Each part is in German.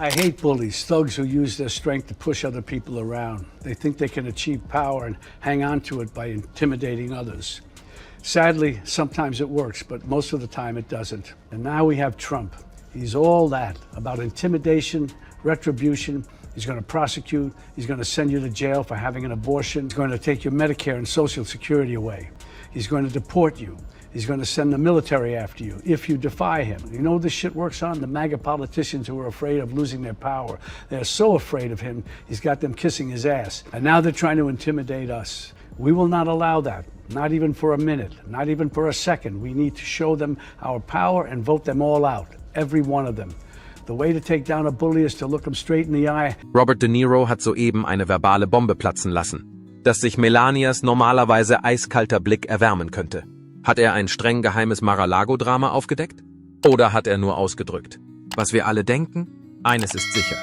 I hate bullies, thugs who use their strength to push other people around. They think they can achieve power and hang on to it by intimidating others. Sadly, sometimes it works, but most of the time it doesn't. And now we have Trump. He's all that, about intimidation, retribution. He's going to prosecute. He's going to send you to jail for having an abortion. He's going to take your Medicare and Social Security away. He's going to deport you. He's going to send the military after you if you defy him. You know who this shit works on? The MAGA politicians who are afraid of losing their power. They're so afraid of him, he's got them kissing his ass. And now they're trying to intimidate us. We will not allow that, not even for a minute, not even for a second. We need to show them our power and vote them all out, every one of them. The way to take down a bully is to look him straight in the eye. Robert De Niro hat soeben eine verbale Bombe platzen lassen, dass sich Melanias normalerweise eiskalter Blick erwärmen könnte. Hat er ein streng geheimes Mar-a-Lago-Drama aufgedeckt? Oder hat er nur ausgedrückt? Was wir alle denken? Eines ist sicher.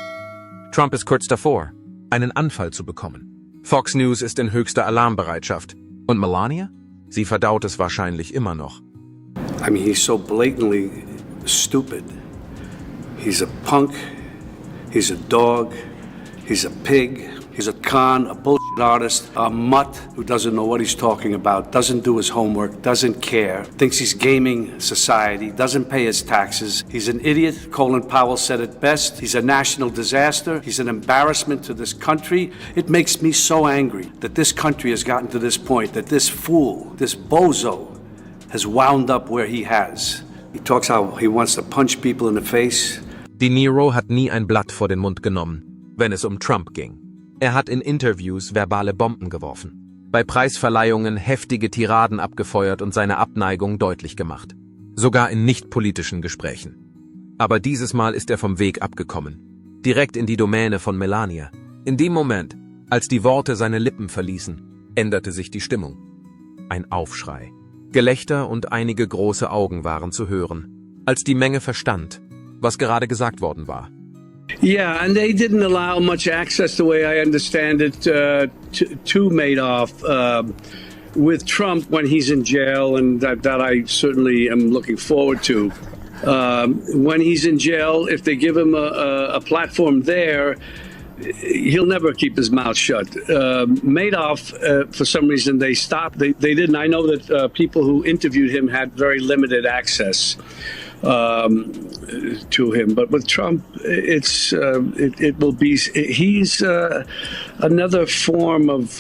Trump ist kurz davor, einen Anfall zu bekommen. Fox News ist in höchster Alarmbereitschaft. Und Melania? Sie verdaut es wahrscheinlich immer noch. I mean, he's so blatantly stupid. He's a punk. He's a dog. He's a pig. He's a con, a bullshit artist, a mutt who doesn't know what he's talking about, doesn't do his homework, doesn't care, thinks he's gaming society, doesn't pay his taxes. He's an idiot. Colin Powell said it best. He's a national disaster. He's an embarrassment to this country. It makes me so angry that this country has gotten to this point, that this fool, this bozo, has wound up where he has. He talks how he wants to punch people in the face. De Niro hat nie ein Blatt vor den Mund genommen, wenn es Trump ging. Er hat in Interviews verbale Bomben geworfen, bei Preisverleihungen heftige Tiraden abgefeuert und seine Abneigung deutlich gemacht. Sogar in nicht-politischen Gesprächen. Aber dieses Mal ist er vom Weg abgekommen. Direkt in die Domäne von Melania. In dem Moment, als die Worte seine Lippen verließen, änderte sich die Stimmung. Ein Aufschrei. Gelächter und einige große Augen waren zu hören, als die Menge verstand, was gerade gesagt worden war. Yeah, and they didn't allow much access, the way I understand it, to Madoff with Trump when he's in jail, and that I certainly am looking forward to. When he's in jail, if they give him a platform there, he'll never keep his mouth shut. Madoff, for some reason, they stopped. They didn't. I know that people who interviewed him had very limited access to him, but with Trump, it will be. He's another form of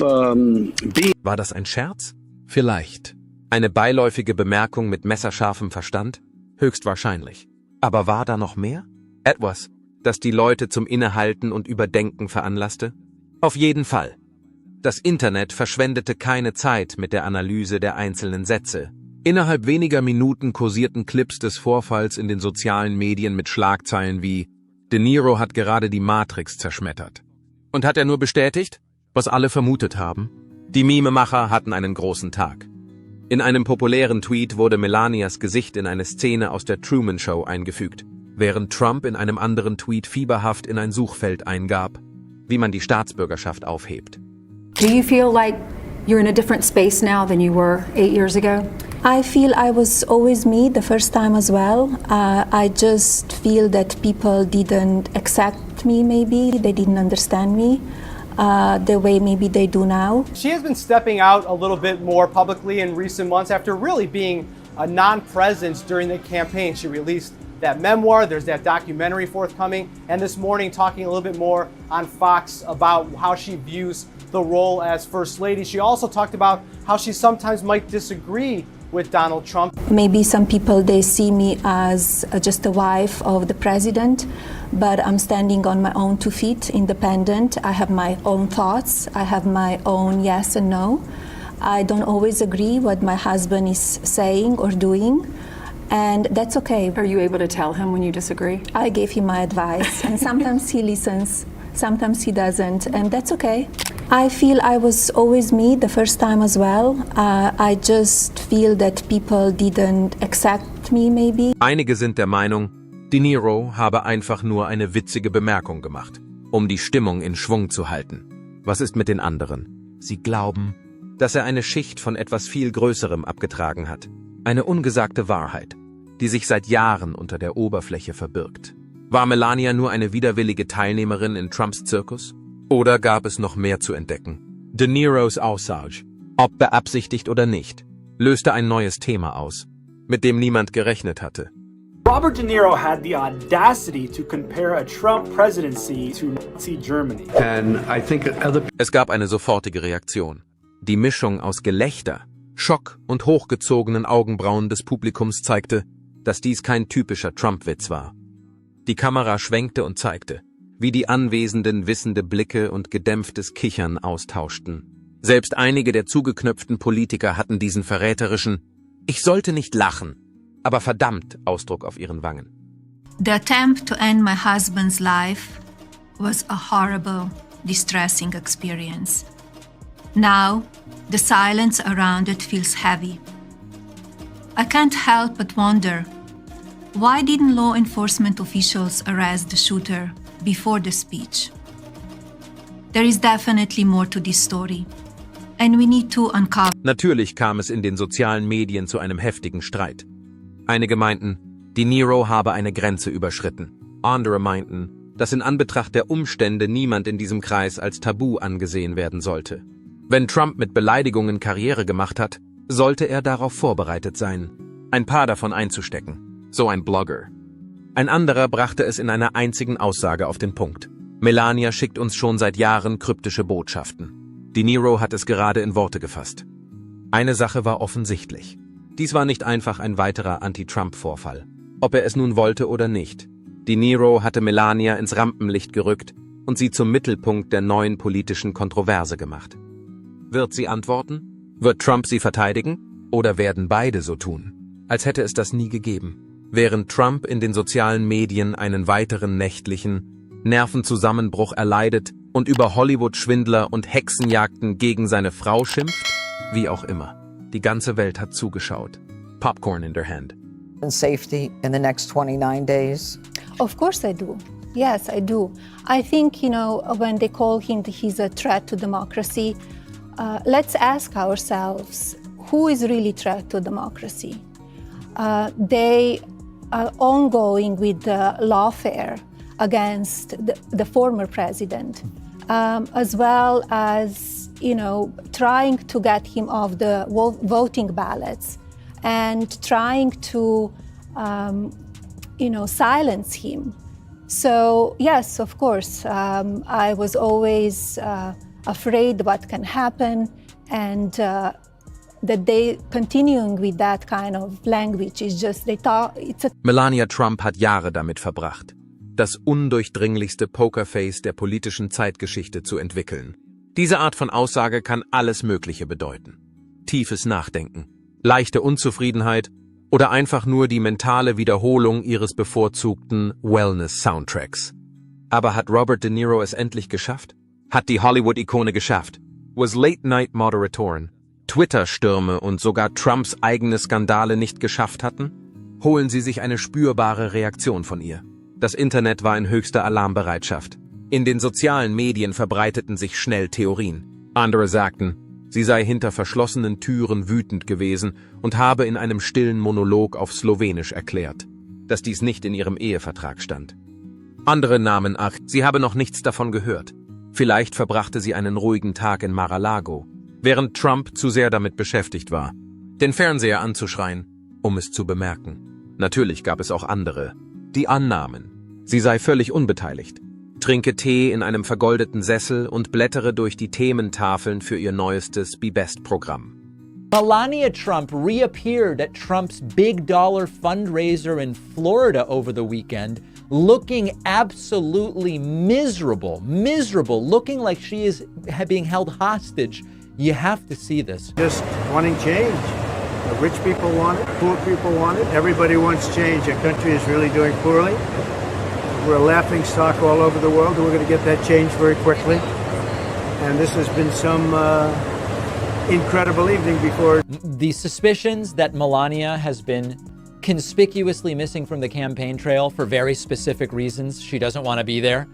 being. War das ein Scherz? Vielleicht. Eine beiläufige Bemerkung mit messerscharfem Verstand? Höchstwahrscheinlich. Aber war da noch mehr? Etwas, das die Leute zum Innehalten und Überdenken veranlasste? Auf jeden Fall. Das Internet verschwendete keine Zeit mit der Analyse der einzelnen Sätze. Innerhalb weniger Minuten kursierten Clips des Vorfalls in den sozialen Medien mit Schlagzeilen wie De Niro hat gerade die Matrix zerschmettert. Und hat er nur bestätigt, was alle vermutet haben? Die Mimemacher hatten einen großen Tag. In einem populären Tweet wurde Melanias Gesicht in eine Szene aus der Truman Show eingefügt, während Trump in einem anderen Tweet fieberhaft in ein Suchfeld eingab, wie man die Staatsbürgerschaft aufhebt. Do you feel like you're in a different space now than you were 8 years ago? I feel I was always me the first time as well. I just feel that people didn't accept me maybe, they didn't understand me the way maybe they do now. She has been stepping out a little bit more publicly in recent months after really being a non-presence during the campaign. She released that memoir, there's that documentary forthcoming, and this morning talking a little bit more on Fox about how she views the role as First Lady. She also talked about how she sometimes might disagree with Donald Trump. Maybe some people, they see me as just a wife of the president, but I'm standing on my own 2 feet, independent. I have my own thoughts. I have my own yes and no. I don't always agree what my husband is saying or doing, and that's okay. Are you able to tell him when you disagree? I gave him my advice, and sometimes he listens, sometimes he doesn't, and that's okay. I feel I was always me the first time as well. I just feel that people didn't accept me maybe. Einige sind der Meinung, De Niro habe einfach nur eine witzige Bemerkung gemacht, um die Stimmung in Schwung zu halten. Was ist mit den anderen? Sie glauben, dass er eine Schicht von etwas viel Größerem abgetragen hat. Eine ungesagte Wahrheit, die sich seit Jahren unter der Oberfläche verbirgt. War Melania nur eine widerwillige Teilnehmerin in Trumps Zirkus? Oder gab es noch mehr zu entdecken? De Niros Aussage, ob beabsichtigt oder nicht, löste ein neues Thema aus, mit dem niemand gerechnet hatte. Robert De Niro had the audacity to compare a Trump presidency to Nazi Germany. And I think other Es gab eine sofortige Reaktion. Die Mischung aus Gelächter, Schock und hochgezogenen Augenbrauen des Publikums zeigte, dass dies kein typischer Trump-Witz war. Die Kamera schwenkte und zeigte, wie die Anwesenden wissende Blicke und gedämpftes Kichern austauschten. Selbst einige der zugeknöpften Politiker hatten diesen verräterischen „Ich sollte nicht lachen, aber verdammt" Ausdruck auf ihren Wangen. The attempt to end my husband's life was a horrible, distressing experience. Now, the silence around it feels heavy. I can't help but wonder, why didn't law enforcement officials arrest the shooter before the speech? There is definitely more to this story, and we need to uncover. Natürlich kam es in den sozialen Medien zu einem heftigen Streit. Einige meinten, De Niro habe eine Grenze überschritten. Andere meinten, dass in Anbetracht der Umstände niemand in diesem Kreis als Tabu angesehen werden sollte. Wenn Trump mit Beleidigungen Karriere gemacht hat, sollte er darauf vorbereitet sein, ein paar davon einzustecken. So ein Blogger. Ein anderer brachte es in einer einzigen Aussage auf den Punkt. Melania schickt uns schon seit Jahren kryptische Botschaften. De Niro hat es gerade in Worte gefasst. Eine Sache war offensichtlich. Dies war nicht einfach ein weiterer Anti-Trump-Vorfall. Ob er es nun wollte oder nicht. De Niro hatte Melania ins Rampenlicht gerückt und sie zum Mittelpunkt der neuen politischen Kontroverse gemacht. Wird sie antworten? Wird Trump sie verteidigen? Oder werden beide so tun, als hätte es das nie gegeben? Während Trump in den sozialen Medien einen weiteren nächtlichen Nervenzusammenbruch erleidet und über Hollywood-Schwindler und Hexenjagden gegen seine Frau schimpft? Wie auch immer. Die ganze Welt hat zugeschaut. Popcorn in their hand. And safety in the next 29 days? Of course I do. Yes, I do. I think, when they call him he's a threat to democracy, let's ask ourselves, who is really a threat to democracy? They are ongoing with the lawfare against the former president, as well as, trying to get him off the voting ballots and trying to, silence him. So, yes, of course, I was always afraid what can happen, and that they continuing with that kind of language is just, they thought it's a... Melania Trump hat Jahre damit verbracht, das undurchdringlichste Pokerface der politischen Zeitgeschichte zu entwickeln. Diese Art von Aussage kann alles Mögliche bedeuten. Tiefes Nachdenken, leichte Unzufriedenheit oder einfach nur die mentale Wiederholung ihres bevorzugten Wellness-Soundtracks. Aber hat Robert De Niro es endlich geschafft? Hat die Hollywood-Ikone geschafft? Was Late-Night-Moderatoren, Twitter-Stürme und sogar Trumps eigene Skandale nicht geschafft hatten? Holen Sie sich eine spürbare Reaktion von ihr. Das Internet war in höchster Alarmbereitschaft. In den sozialen Medien verbreiteten sich schnell Theorien. Andere sagten, sie sei hinter verschlossenen Türen wütend gewesen und habe in einem stillen Monolog auf Slowenisch erklärt, dass dies nicht in ihrem Ehevertrag stand. Andere nahmen an, sie habe noch nichts davon gehört. Vielleicht verbrachte sie einen ruhigen Tag in Mar-a-Lago, während Trump zu sehr damit beschäftigt war, den Fernseher anzuschreien, um es zu bemerken. Natürlich gab es auch andere, die annahmen, sie sei völlig unbeteiligt. Trinke Tee in einem vergoldeten Sessel und blättere durch die Thementafeln für ihr neuestes Be Best-Programm. Melania Trump reappeared at Trump's big dollar fundraiser in Florida over the weekend, looking absolutely miserable, looking like she is being held hostage. You have to see this. Just wanting change. The rich people want it, poor people want it, everybody wants change. Our country is really doing poorly. We're a laughing stock all over the world, and we're going to get that change very quickly. And this has been some incredible evening before. The suspicions that Melania has been conspicuously missing from the campaign trail for very specific reasons, she doesn't want to be there,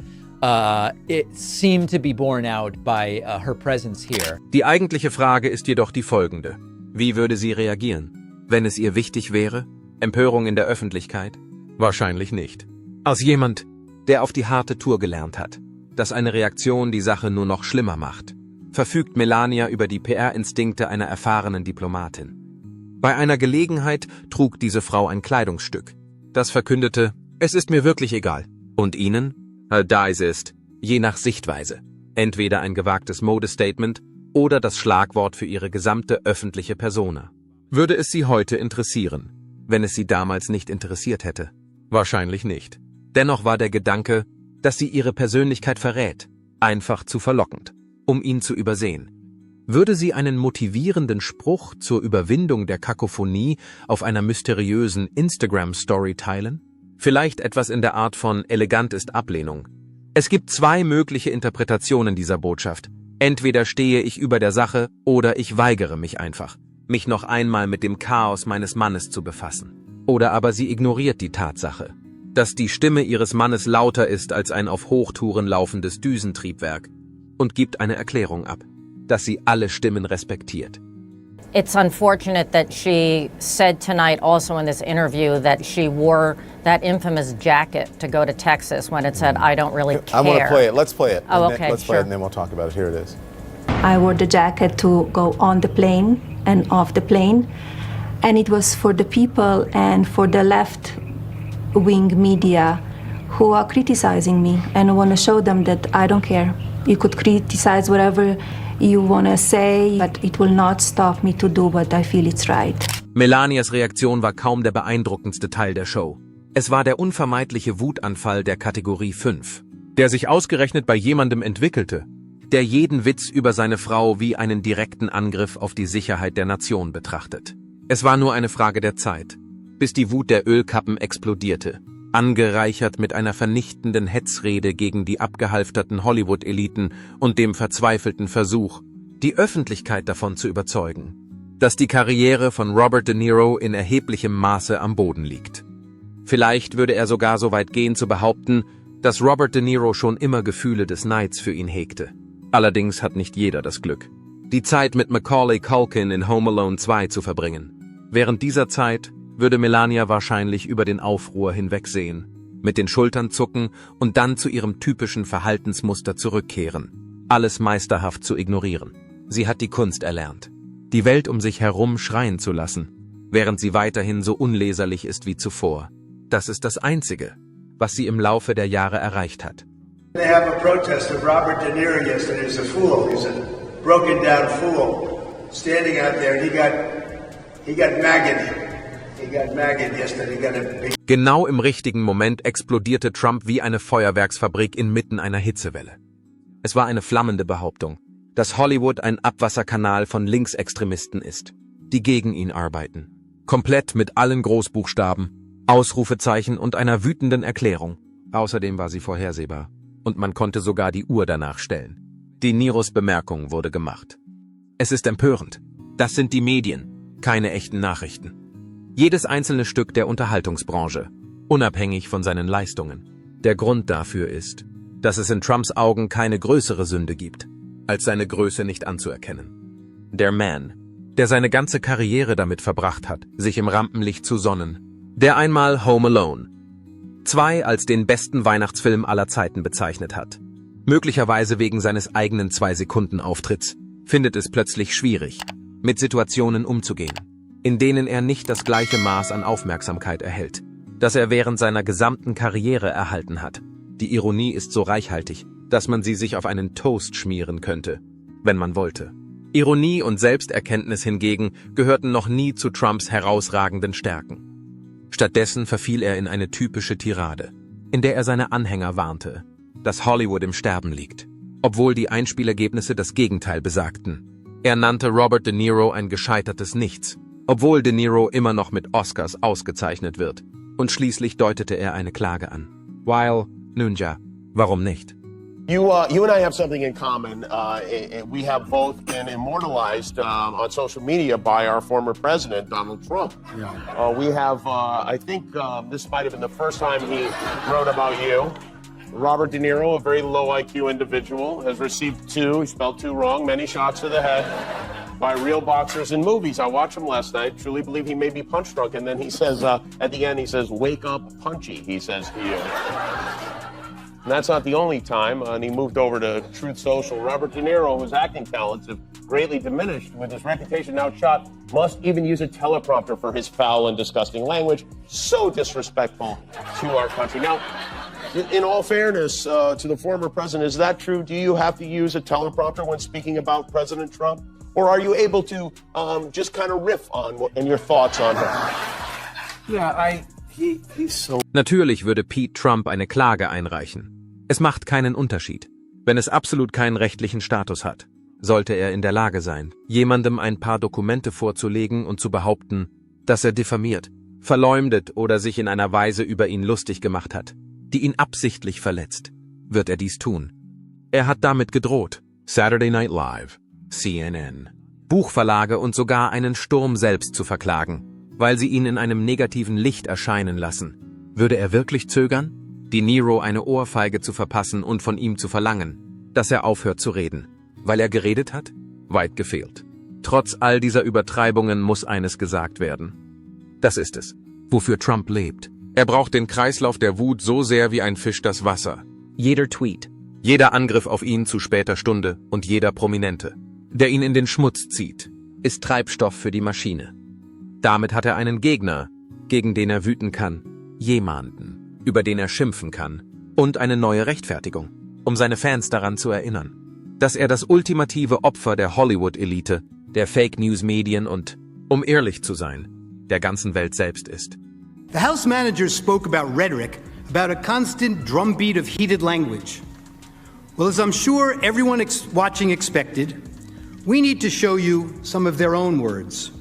it seemed to be borne out by her presence here. Die eigentliche Frage ist jedoch die folgende. Wie würde sie reagieren, wenn es ihr wichtig wäre? Empörung in der Öffentlichkeit? Wahrscheinlich nicht. Aus jemand, der auf die harte Tour gelernt hat, dass eine Reaktion die Sache nur noch schlimmer macht, verfügt Melania über die PR-Instinkte einer erfahrenen Diplomatin. Bei einer Gelegenheit trug diese Frau ein Kleidungsstück, das verkündete, es ist mir wirklich egal. Und Ihnen? Da es ist, je nach Sichtweise, entweder ein gewagtes Modestatement oder das Schlagwort für ihre gesamte öffentliche Persona. Würde es Sie heute interessieren, wenn es Sie damals nicht interessiert hätte? Wahrscheinlich nicht. Dennoch war der Gedanke, dass sie ihre Persönlichkeit verrät, einfach zu verlockend, um ihn zu übersehen. Würde sie einen motivierenden Spruch zur Überwindung der Kakophonie auf einer mysteriösen Instagram-Story teilen? Vielleicht etwas in der Art von elegant ist Ablehnung. Es gibt zwei mögliche Interpretationen dieser Botschaft. Entweder stehe ich über der Sache oder ich weigere mich einfach, mich noch einmal mit dem Chaos meines Mannes zu befassen. Oder aber sie ignoriert die Tatsache, dass die Stimme ihres Mannes lauter ist als ein auf Hochtouren laufendes Düsentriebwerk und gibt eine Erklärung ab, dass sie alle Stimmen respektiert. It's unfortunate that she said tonight also in this interview that she wore that infamous jacket to go to Texas when it said, I don't really care. I want to play it. Let's play it. Oh, okay, Let's play it and then we'll talk about it. Here it is. I wore the jacket to go on the plane and off the plane, and it was for the people and for the left-wing media who are criticizing me, and I want to show them that I don't care. You could criticize whatever you want to say, but it will not stop me to do what I feel it's right. Melanias Reaktion war kaum der beeindruckendste Teil der Show. Es war der unvermeidliche Wutanfall der Kategorie 5, der sich ausgerechnet bei jemandem entwickelte, der jeden Witz über seine Frau wie einen direkten Angriff auf die Sicherheit der Nation betrachtet. Es war nur eine Frage der Zeit, bis die Wut der Ölkappen explodierte, angereichert mit einer vernichtenden Hetzrede gegen die abgehalfterten Hollywood-Eliten und dem verzweifelten Versuch, die Öffentlichkeit davon zu überzeugen, dass die Karriere von Robert De Niro in erheblichem Maße am Boden liegt. Vielleicht würde er sogar so weit gehen zu behaupten, dass Robert De Niro schon immer Gefühle des Neids für ihn hegte. Allerdings hat nicht jeder das Glück, die Zeit mit Macaulay Culkin in Home Alone 2 zu verbringen. Während dieser Zeit würde Melania wahrscheinlich über den Aufruhr hinwegsehen, mit den Schultern zucken und dann zu ihrem typischen Verhaltensmuster zurückkehren, alles meisterhaft zu ignorieren. Sie hat die Kunst erlernt, die Welt um sich herum schreien zu lassen, während sie weiterhin so unleserlich ist wie zuvor. Das ist das Einzige, was sie im Laufe der Jahre erreicht hat. They have a protest of Robert De Niro yesterday. He's a fool. He's a broken down fool standing out there. He got maggot. Genau im richtigen Moment explodierte Trump wie eine Feuerwerksfabrik inmitten einer Hitzewelle. Es war eine flammende Behauptung, dass Hollywood ein Abwasserkanal von Linksextremisten ist, die gegen ihn arbeiten. Komplett mit allen Großbuchstaben, Ausrufezeichen und einer wütenden Erklärung. Außerdem war sie vorhersehbar. Und man konnte sogar die Uhr danach stellen. De Niros Bemerkung wurde gemacht. Es ist empörend. Das sind die Medien, keine echten Nachrichten. Jedes einzelne Stück der Unterhaltungsbranche, unabhängig von seinen Leistungen. Der Grund dafür ist, dass es in Trumps Augen keine größere Sünde gibt, als seine Größe nicht anzuerkennen. Der Man, der seine ganze Karriere damit verbracht hat, sich im Rampenlicht zu sonnen, der einmal Home Alone 2 als den besten Weihnachtsfilm aller Zeiten bezeichnet hat, möglicherweise wegen seines eigenen 2-Sekunden-Auftritts, findet es plötzlich schwierig, mit Situationen umzugehen, in denen er nicht das gleiche Maß an Aufmerksamkeit erhält, das er während seiner gesamten Karriere erhalten hat. Die Ironie ist so reichhaltig, dass man sie sich auf einen Toast schmieren könnte, wenn man wollte. Ironie und Selbsterkenntnis hingegen gehörten noch nie zu Trumps herausragenden Stärken. Stattdessen verfiel er in eine typische Tirade, in der er seine Anhänger warnte, dass Hollywood im Sterben liegt, obwohl die Einspielergebnisse das Gegenteil besagten. Er nannte Robert De Niro ein gescheitertes Nichts, obwohl De Niro immer noch mit Oscars ausgezeichnet wird, und schließlich deutete er eine Klage an. While, nun ja, warum nicht? You and I have something in common. We have both been immortalized on social media by our former president, Donald Trump. Yeah. We have, I think this might have been the first time he wrote about you. Robert De Niro, a very low IQ individual, has received he spelled 2 wrong, many shots to the head. by real boxers in movies. I watched him last night. Truly believe he may be punch drunk. And then he says, at the end, he says, "Wake up, Punchy," he says to you. And that's not the only time. And he moved over to Truth Social. Robert De Niro, whose acting talents have greatly diminished with his reputation now shot, must even use a teleprompter for his foul and disgusting language. So disrespectful to our country. Now, in all fairness to the former president, is that true? Do you have to use a teleprompter when speaking about President Trump? Or are you able to just kind of riff on and your thoughts on him? Yeah, he's so. Natürlich würde Pete Trump eine Klage einreichen. Es macht keinen Unterschied, wenn es absolut keinen rechtlichen Status hat. Sollte er in der Lage sein, jemandem ein paar Dokumente vorzulegen und zu behaupten, dass er diffamiert, verleumdet oder sich in einer Weise über ihn lustig gemacht hat, die ihn absichtlich verletzt, wird er dies tun. Er hat damit gedroht. Saturday Night Live, CNN, Buchverlage und sogar einen Sturm selbst zu verklagen, weil sie ihn in einem negativen Licht erscheinen lassen. Würde er wirklich zögern, De Niro eine Ohrfeige zu verpassen und von ihm zu verlangen, dass er aufhört zu reden, weil er geredet hat? Weit gefehlt. Trotz all dieser Übertreibungen muss eines gesagt werden. Das ist es, wofür Trump lebt. Er braucht den Kreislauf der Wut so sehr wie ein Fisch das Wasser. Jeder Tweet, jeder Angriff auf ihn zu später Stunde und jeder Prominente, der ihn in den Schmutz zieht, ist Treibstoff für die Maschine. Damit hat er einen Gegner, gegen den er wüten kann, jemanden, über den er schimpfen kann, und eine neue Rechtfertigung, um seine Fans daran zu erinnern, dass er das ultimative Opfer der Hollywood-Elite, der Fake-News-Medien und, um ehrlich zu sein, der ganzen Welt selbst ist. The House managers spoke about rhetoric, about a constant drumbeat of heated language. Well, as I'm sure everyone watching expected, we need to show you some of their own words.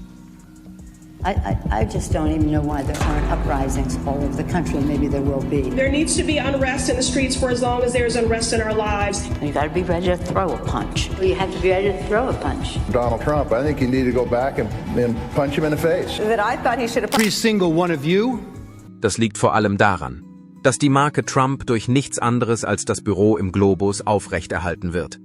I just don't even know why there aren't uprisings all over the country. Maybe there will be. There needs to be unrest in the streets for as long as there's unrest in our lives. You got to be ready to throw a punch. You have to be ready to throw a punch. Donald Trump, I think you need to go back and punch him in the face. That I thought he should have. Every single one of you. Das liegt vor allem daran, dass die Marke Trump durch nichts anderes als das Büro im Globus aufrechterhalten wird.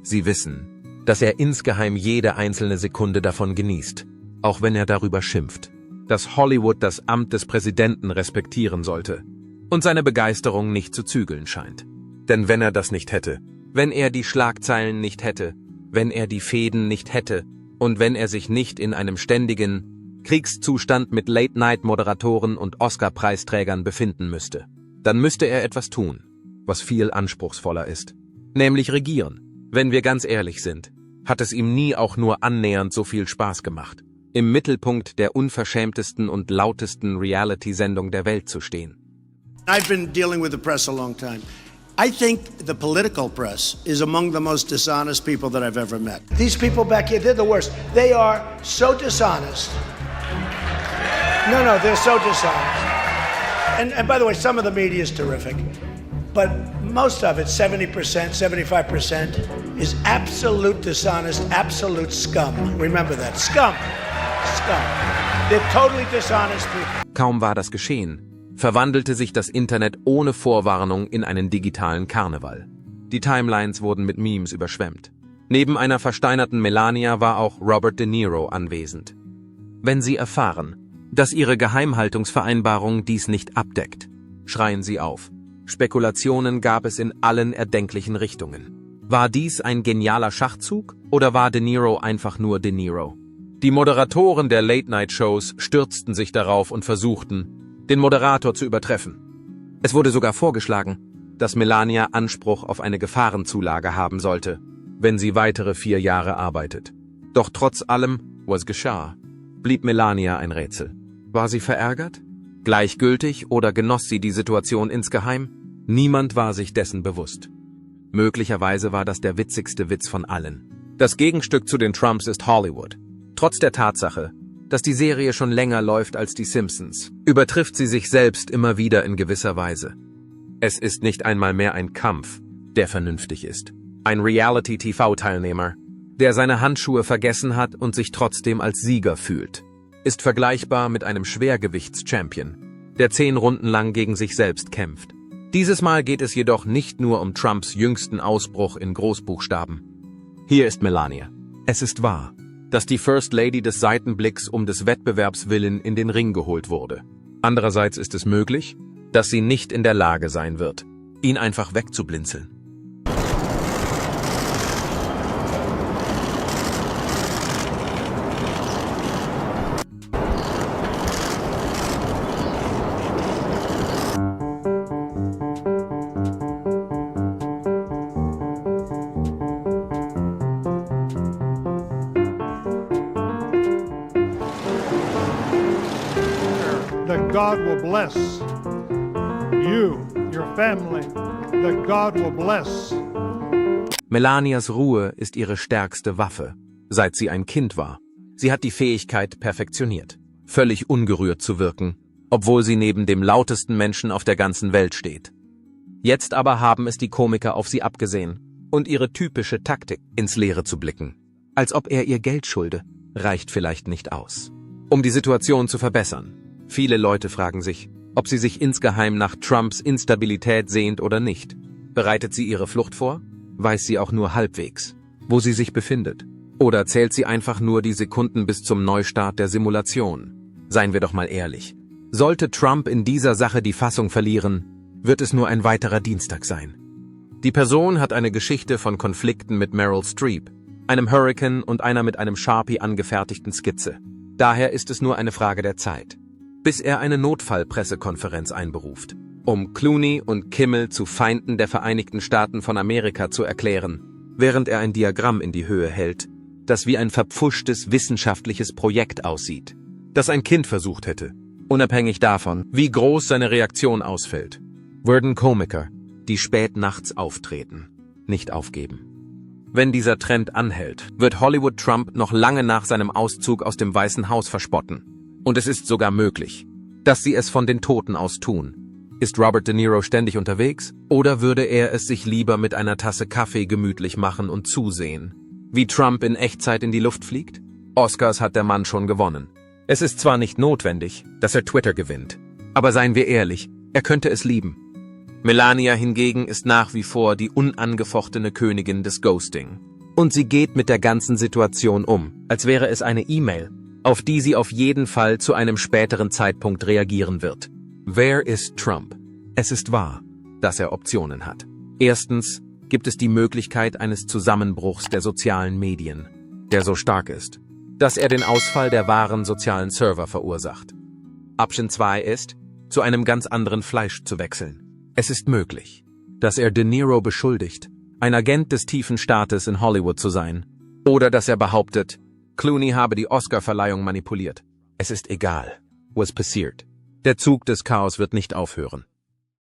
Sie wissen, dass er insgeheim jede einzelne Sekunde davon genießt, auch wenn er darüber schimpft, dass Hollywood das Amt des Präsidenten respektieren sollte und seine Begeisterung nicht zu zügeln scheint. Denn wenn er das nicht hätte, wenn er die Schlagzeilen nicht hätte, wenn er die Fäden nicht hätte und wenn er sich nicht in einem ständigen Kriegszustand mit Late-Night-Moderatoren und Oscar-Preisträgern befinden müsste, dann müsste er etwas tun, was viel anspruchsvoller ist, nämlich regieren. Wenn wir ganz ehrlich sind, hat es ihm nie auch nur annähernd so viel Spaß gemacht, im Mittelpunkt der unverschämtesten und lautesten Reality-Sendung der Welt zu stehen. I've been dealing with the press a long time. I think the political press is among the most dishonest people that I've ever met. These people back here, they're the worst. They are so dishonest. No, they're so dishonest. And by the way, some of the media is terrific, but most of it, 70%, 75%, is absolute dishonest, absolute scum. Remember that, scum. They're totally dishonest people. Kaum war das geschehen, verwandelte sich das Internet ohne Vorwarnung in einen digitalen Karneval. Die Timelines wurden mit Memes überschwemmt. Neben einer versteinerten Melania war auch Robert De Niro anwesend. Wenn Sie erfahren, dass Ihre Geheimhaltungsvereinbarung dies nicht abdeckt, schreien Sie auf. Spekulationen gab es in allen erdenklichen Richtungen. War dies ein genialer Schachzug oder war De Niro einfach nur De Niro? Die Moderatoren der Late-Night-Shows stürzten sich darauf und versuchten, den Moderator zu übertreffen. Es wurde sogar vorgeschlagen, dass Melania Anspruch auf eine Gefahrenzulage haben sollte, wenn sie weitere 4 Jahre arbeitet. Doch trotz allem, was geschah, blieb Melania ein Rätsel. War sie verärgert? Gleichgültig oder genoss sie die Situation insgeheim? Niemand war sich dessen bewusst. Möglicherweise war das der witzigste Witz von allen. Das Gegenstück zu den Trumps ist Hollywood. Trotz der Tatsache, dass die Serie schon länger läuft als die Simpsons, übertrifft sie sich selbst immer wieder in gewisser Weise. Es ist nicht einmal mehr ein Kampf, der vernünftig ist. Ein Reality-TV-Teilnehmer, der seine Handschuhe vergessen hat und sich trotzdem als Sieger fühlt, ist vergleichbar mit einem Schwergewichts-Champion, der 10 Runden lang gegen sich selbst kämpft. Dieses Mal geht es jedoch nicht nur um Trumps jüngsten Ausbruch in Großbuchstaben. Hier ist Melania. Es ist wahr, dass die First Lady des Seitenblicks um des Wettbewerbs willen in den Ring geholt wurde. Andererseits ist es möglich, dass sie nicht in der Lage sein wird, ihn einfach wegzublinzeln. That God will bless you, your family, that God will bless. Melanias Ruhe ist ihre stärkste Waffe, seit sie ein Kind war. Sie hat die Fähigkeit perfektioniert, völlig ungerührt zu wirken, obwohl sie neben dem lautesten Menschen auf der ganzen Welt steht. Jetzt aber haben es die Komiker auf sie abgesehen und ihre typische Taktik, ins Leere zu blicken. Als ob er ihr Geld schulde, reicht vielleicht nicht aus. Um die Situation zu verbessern. Viele Leute fragen sich, ob sie sich insgeheim nach Trumps Instabilität sehnt oder nicht. Bereitet sie ihre Flucht vor? Weiß sie auch nur halbwegs, wo sie sich befindet? Oder zählt sie einfach nur die Sekunden bis zum Neustart der Simulation? Seien wir doch mal ehrlich. Sollte Trump in dieser Sache die Fassung verlieren, wird es nur ein weiterer Dienstag sein. Die Person hat eine Geschichte von Konflikten mit Meryl Streep, einem Hurrikan und einer mit einem Sharpie angefertigten Skizze. Daher ist es nur eine Frage der Zeit, bis er eine Notfallpressekonferenz einberuft, um Clooney und Kimmel zu Feinden der Vereinigten Staaten von Amerika zu erklären, während er ein Diagramm in die Höhe hält, das wie ein verpfuschtes wissenschaftliches Projekt aussieht, das ein Kind versucht hätte, unabhängig davon, wie groß seine Reaktion ausfällt. Würden Komiker, die spät nachts auftreten, nicht aufgeben. Wenn dieser Trend anhält, wird Hollywood Trump noch lange nach seinem Auszug aus dem Weißen Haus verspotten. Und es ist sogar möglich, dass sie es von den Toten aus tun. Ist Robert De Niro ständig unterwegs? Oder würde er es sich lieber mit einer Tasse Kaffee gemütlich machen und zusehen, wie Trump in Echtzeit in die Luft fliegt? Oscars hat der Mann schon gewonnen. Es ist zwar nicht notwendig, dass er Twitter gewinnt, aber seien wir ehrlich, er könnte es lieben. Melania hingegen ist nach wie vor die unangefochtene Königin des Ghosting. Und sie geht mit der ganzen Situation um, als wäre es eine E-Mail, auf die sie auf jeden Fall zu einem späteren Zeitpunkt reagieren wird. Wer ist Trump? Es ist wahr, dass er Optionen hat. Erstens gibt es die Möglichkeit eines Zusammenbruchs der sozialen Medien, der so stark ist, dass er den Ausfall der wahren sozialen Server verursacht. Option 2 ist, zu einem ganz anderen Fleisch zu wechseln. Es ist möglich, dass er De Niro beschuldigt, ein Agent des tiefen Staates in Hollywood zu sein, oder dass er behauptet, Clooney habe die Oscar-Verleihung manipuliert. Es ist egal, was passiert. Der Zug des Chaos wird nicht aufhören.